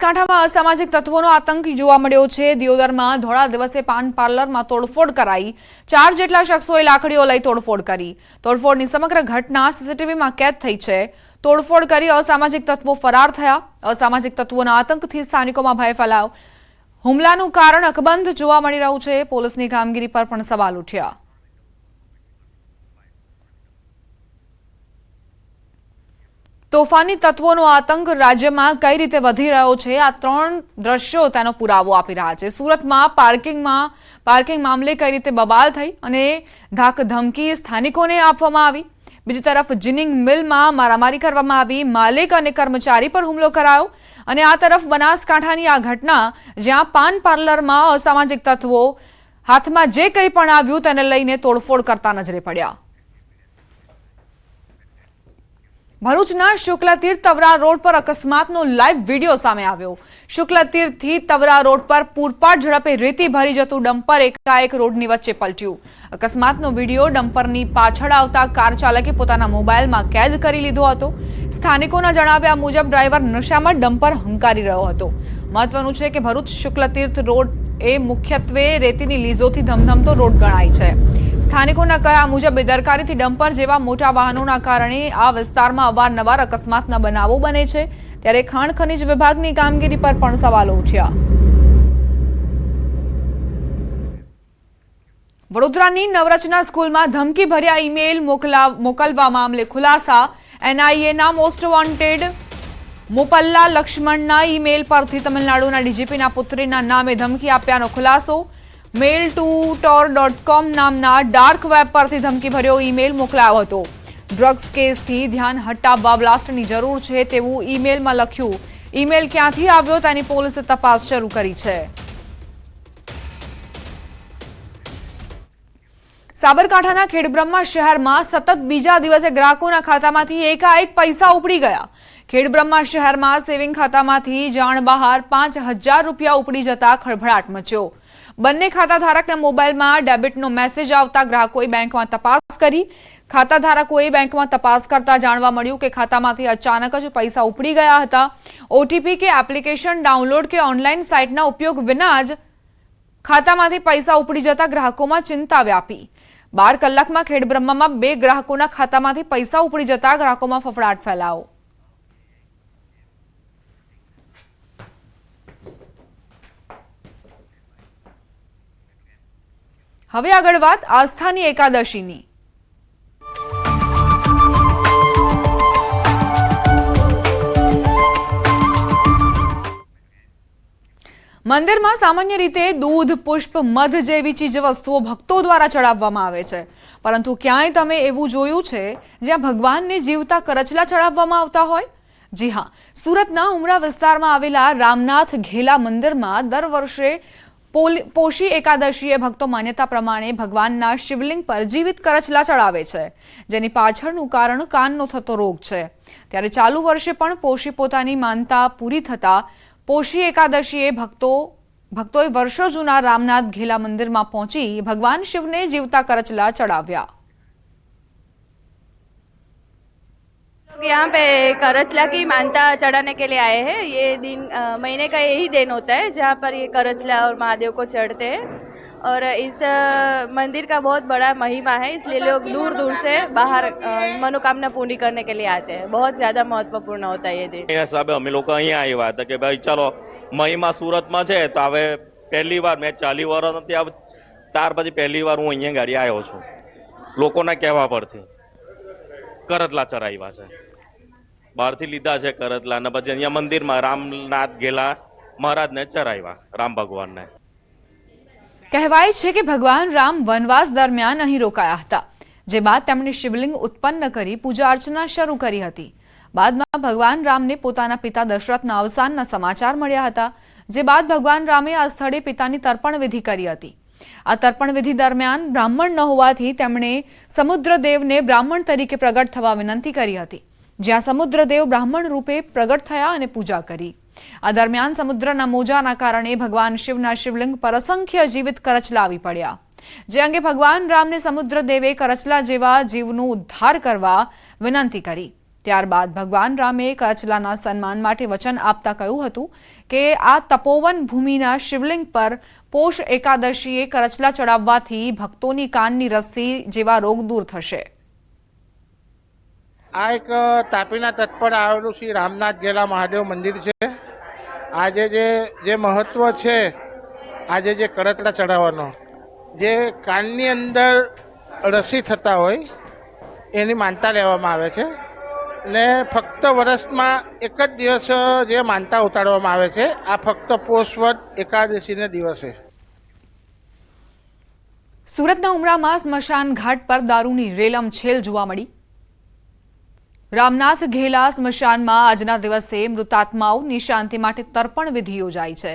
બનાસકાંઠામાં અસામાજિક તત્વોનો આતંક જોવા મળ્યો છે। દિયોદરમાં ધોળા દિવસે પાન પાર્લરમાં તોડફોડ કરાઈ। 4 જેટલા શખ્સોએ લાકડીઓ લઈ તોડફોડ કરી। તોડફોડની સમગ્ર ઘટના સીસીટીવીમાં કેદ થઈ છે। તોડફોડ કરી અસામાજિક તત્વો ફરાર થયા। અસામાજિક તત્વોના આતંકથી સ્થાનિકોમાં ભય ફેલાયો। હુમલાનું કારણ અકબંધ જોવા મળી રહ્યું છે। પોલીસની કામગીરી પર પણ સવાલ ઉઠ્યા। તોફાની તત્વોનો આતંક રાજ્યમાં કઈ રીતે વધી રહ્યો છે આ ત્રણ દ્રશ્યો તેનો પુરાવો આપી રહ્યા છે। સુરતમાં પાર્કિંગ મામલે કઈ રીતે બબાલ થઈ અને ધાક ધમકી સ્થાનિકોને આપવામાં આવી। બીજી તરફ જીનિંગ મિલમાં મારામારી કરવામાં આવી। માલિક અને કર્મચારી પર હુમલો કરાયો અને આ તરફ બનાસકાંઠાની આ ઘટના જ્યાં પાન પાર્લરમાં અસામાજિક તત્વો હાથમાં જે કંઈ પણ આવ્યું તેને લઈને તોડફોડ કરતા નજરે પડ્યા। ભરૂચના શુક્લતીર્થ તવરા રોડ પર અકસ્માતનો લાઈવ વિડીયો સામે આવ્યો। શુક્લતીર્થથી તવરા રોડ પર પૂરપાટ ઝડપે રેતી ભરી જતું ડમ્પર એકાએક રોડની વચ્ચે પલટ્યું। અકસ્માતનો વિડીયો ડમ્પરની પાછળ આવતા કાર ચાલકે પોતાના મોબાઈલમાં કેદ કરી લીધો હતો। સ્થાનિકોના જણાવ્યા મુજબ ડ્રાઈવર નશામાં ડમ્પર હંકારી રહ્યો હતો। મહત્વનું છે કે ભરૂચ શુક્લતીર્થ રોડ એ મુખ્યત્વે રેતીની લીઝોથી ધમધમતો રોડ ગણાય છે। સ્થાનિકોના કહ્યા મુજબ બેદરકારીથી ડમ્પર જેવા મોટા વાહનોના કારણે આ વિસ્તારમાં અવારનવાર અકસ્માતના બનાવો બને છે। ત્યારે ખાણ ખનીજ વિભાગની કામગીરી પર પણ સવાલો ઉઠ્યા। વડોદરાની નવરચના સ્કૂલમાં ધમકી ભર્યા ઈમેલ મોકલવા મામલે ખુલાસા। એનઆઈએના મોસ્ટ વોન્ટેડ મોપલ્લા લક્ષ્મણના ઈમેલ પરથી તમિલનાડુના ડીજીપીના પુત્રીના નામે ધમકી આપ્યાનો ખુલાસો। mail2tor.com નામના ડાર્ક વેબ પરથી ધમકી ભર્યો ઈમેલ મોકલાયો હતો। ડ્રગ્સ કેસથી ધ્યાન હટાવવા બ્લાસ્ટની જરૂર છે તેવું ઈમેલમાં લખ્યું। ઈમેલ ક્યાંથી આવ્યો તેની પોલીસે તપાસ શરૂ કરી છે। સાબરકાંઠાના ખેડબ્રહ્મા શહેરમાં સતત બીજા દિવસે ગ્રાહકોના ખાતામાંથી એકાએક પૈસા ઉપડી ગયા। ખેડબ્રહ્મા શહેરમાં સેવિંગ ખાતામાંથી જાણ બહાર 5,000 રૂપિયા ઉપડી જતા ખળભળાટ મચ્યો। બંને ખાતાધારકના મોબાઈલમાં ડેબિટનો મેસેજ આવતા ગ્રાહકોએ બેંકમાં તપાસ કરી। ખાતાધારકોએ બેંકમાં તપાસ કરતા જાણવા મળ્યું કે ખાતામાંથી અચાનક જ પૈસા ઉપડી ગયા હતા। ઓટીપી કે એપ્લિકેશન ડાઉનલોડ કે ઓનલાઈન સાઇટના ઉપયોગ વિના જ ખાતામાંથી પૈસા ઉપડી જતા ગ્રાહકોમાં ચિંતા વ્યાપી। 12 કલાકમાં ખેડબ્રહ્મામાં 2 ગ્રાહકોના ખાતામાંથી પૈસા ઉપડી જતા ગ્રાહકોમાં ફફડાટ ફેલાયો। હવે આગળ વાત આસ્થાની એકાદશીની। મંદિરમાં સામાન્ય રીતે દૂધ, પુષ્પ, મધ જેવી ચીજ વસ્તુઓ ભક્તો દ્વારા ચડાવવામાં આવે છે, પરંતુ ક્યાંય તમે એવું જોયું છે જ્યાં ભગવાનને જીવતા કરચલા ચડાવવામાં આવતા હોય? જી હા, સુરતના ઉમરા વિસ્તારમાં આવેલા રામનાથ ઘેલા મંદિરમાં દર વર્ષે પોષી એકાદશીએ ભક્તો માન્યતા પ્રમાણે ભગવાનના શિવલિંગ પર જીવિત કરચલા ચડાવે છે, જેની પાછળનું કારણ કાનનો થતો રોગ છે। ત્યારે ચાલુ વર્ષે પણ પોષી પોતાની માનતા પૂરી થતા પોષી એકાદશીએ ભક્તોએ વર્ષો જૂના રામનાથ ઘેલા મંદિરમાં પહોંચી ભગવાન શિવને જીવતા કરચલા ચડાવ્યા। यहाँ पे करचला की मानता चढ़ाने के लिए आए हैं। ये दिन महीने का यही दिन होता है जहाँ पर ये करचला और महादेव को चढ़ते हैं और इस मंदिर का बहुत बड़ा महिमा है, इसलिए लोग दूर दूर से बाहर मनोकामना पूरी करने के लिए आते हैं। बहुत ज़्यादा महत्वपूर्ण होता है ये दिन। हिसाबे अमे लोग अहीं आव्या हता के भाई चलो महिमा सूरत में है तो हवे पहली बार मैं 40 वर्ष नथी आव तार पछी पहली बार हूँ अहीं गाड़ी आव्यो छुं। लोकोना कहेवा परथी करतला चढ़ाव्या छे, બહારથી લીધા છે કરતલા ને પછી અહીંયા મંદિરમાં રામનાથ ઘેલા મહારાજને ચરાવ્યા રામ ભગવાનને। કહેવાય છે કે ભગવાન રામ વનવાસ દરમિયાન અહીં રોકાયા હતા, જે બાદ તેમણે શિવલિંગ ઉત્પન્ન કરી પૂજા અર્ચના શરૂ કરી હતી। બાદમાં ભગવાન રામને પોતાના પિતા દશરથના અવસાનના સમાચાર મળ્યા હતા, જે બાદ ભગવાન રામે આ સ્થળે પિતાની તર્પણ વિધિ કરી હતી। આ તર્પણ વિધિ દરમિયાન બ્રાહ્મણ ન હોવાથી તેમણે સમુદ્રદેવને બ્રાહ્મણ તરીકે પ્રગટ થવા વિનંતી કરી હતી, જ્યાં સમુદ્રદેવ બ્રાહ્મણ રૂપે પ્રગટ થયા અને પૂજા કરી। આ દરમિયાન સમુદ્રના મોજાના કારણે ભગવાન શિવના શિવલિંગ પર અસંખ્ય જીવિત કરચલા આવી પડ્યા, જે અંગે ભગવાન રામને સમુદ્રદેવે કરચલા જેવા જીવનો ઉદ્ધાર કરવા વિનંતી કરી। ત્યારબાદ ભગવાન રામે કરચલાના સન્માન માટે વચન આપતા કહ્યું હતું કે આ તપોવન ભૂમિના શિવલિંગ પર પોષ એકાદશીએ કરચલા ચડાવવાથી ભક્તોની કાનની રસ્સી જેવા રોગ દૂર થશે. આ એક તાપીના તટ પર આવેલું શ્રી રામનાથ ઘેલા મહાદેવ મંદિર છે. આજે જે મહત્વ છે, આજે જે કરચલા ચડાવવાનો, જે કાનની અંદર રસી થતા હોય એની માનતા લેવામાં આવે છે ને ફક્ત વર્ષમાં એક જ દિવસ જે માનતા ઉતારવામાં આવે છે, આ ફક્ત પોષવદ એકાદશીને દિવસે. સુરતના ઉમરામાં સ્મશાન ઘાટ પર દારૂની રેલમછેલ જોવા મળી. રામનાથ ઘેલા સ્મશાનમાં આજના દિવસે મૃતાત્માઓની શાંતિ માટે તર્પણ વિધિ યોજાઈ છે.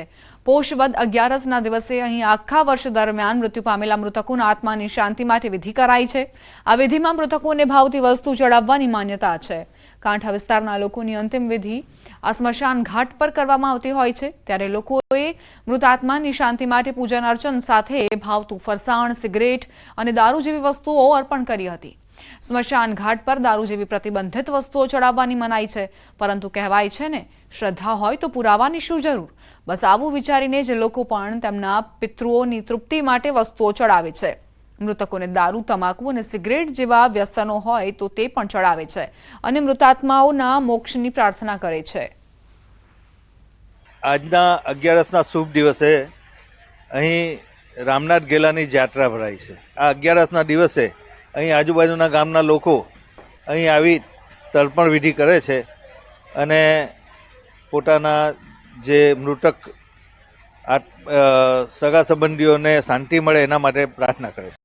પોષવદ 11ના દિવસે અહીં આખા વર્ષ દરમિયાન મૃત્યુ પામેલા મૃતકોના આત્માની શાંતિ માટે વિધિ કરાઈ છે. આ વિધિમાં મૃતકોને ભાવતી વસ્તુ ચડાવવાની માન્યતા છે. કાંઠા વિસ્તારના લોકોની અંતિમ વિધિ આ સ્મશાન ઘાટ પર કરવામાં આવતી હોય છે. ત્યારે લોકોએ મૃતાત્માની શાંતિ માટે પૂજન અર્ચન સાથે ભાવતું ફરસાણ, સિગરેટ અને દારૂ જેવી વસ્તુઓ અર્પણ કરી હતી. સ્મશાન ઘાટ પર દારૂ જેવી પ્રતિબંધિત વસ્તુઓ ચડાવવાની મનાઈ છે, પરંતુ કહેવાય છે ને, શ્રદ્ધા હોય તો પુરાવાની શું જરૂર. બસ આવું વિચારીને જ લોકો પણ તેમના પિતૃઓની તૃપ્તિ માટે વસ્તુઓ ચડાવે છે. મૃતકોને દારૂ, તમાકુ અને સિગરેટ જેવા વ્યસનો હોય તો તે પણ ચડાવે છે અને મૃતાત્માઓના મોક્ષની પ્રાર્થના કરે છે. આજના 11ના શુભ દિવસે અહીં રામનાથ ઘેલાની જાત્રા ભરાય છે. આ 11ના દિવસે અહીં આજુબાજુના ગામના લોકો અહીં આવી તર્પણ વિધિ કરે છે અને પોતાના જે મૃતક સગા સંબંધીઓને શાંતિ મળે એના માટે પ્રાર્થના કરે છે.